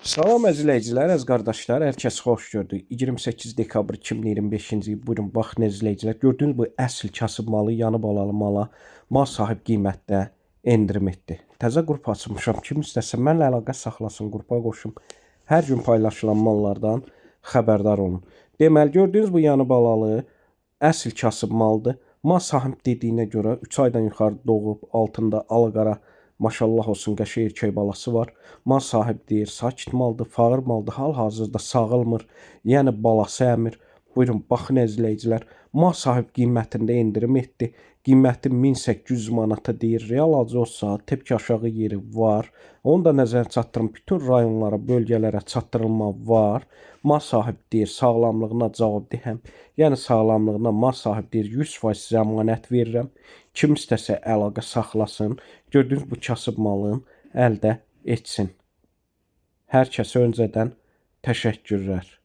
Salam əzizləyicilər, əziz qardaşlar, hər kəs xoş gördük. 28 dekabr 2025-ci il. Buyurun, baxın əzizləyicilər. Gördüyünüz bu əsl kasıb malı, yanı balalı mala mal sahib qiymətdə endirim etdi. Təzə qrup açmışam. Kim istəsə mənlə əlaqə saxlasın, qrupa qoşum. Hər gün paylaşılan mallardan xəbərdar olun. Deməli, gördüyünüz bu yanı balalı əsl kasıb maldır. Mal sahib dediyinə görə 3 aydan yuxarı doğub, altında alı-qara maşallah olsun qəşəng erkək balası var. Mal sahib deyir, sakit maldır, fağır maldır, hal-hazırda sağılmır. Yəni balası əmir. Buyurun, baxın əzizləyicilər. Mal sahib qiymətində endirim etdi. Qiyməti 1800 manata deyir. Real alıcı olsa, tepki aşağı yeri var. Onu da nəzərə çatdırın. Bütün rayonlara, bölgələrə çatdırılma var. Mal sahib deyir, sağlamlığına cavabdehəm. Yəni sağlamlığına mal sahib deyir, 100% zəmanət verirəm. Kim istəsə əlaqə saxlasın. Gördüyünüz bu kasıb malın əldə etsin. Hər kəsə öncədən təşəkkürlər.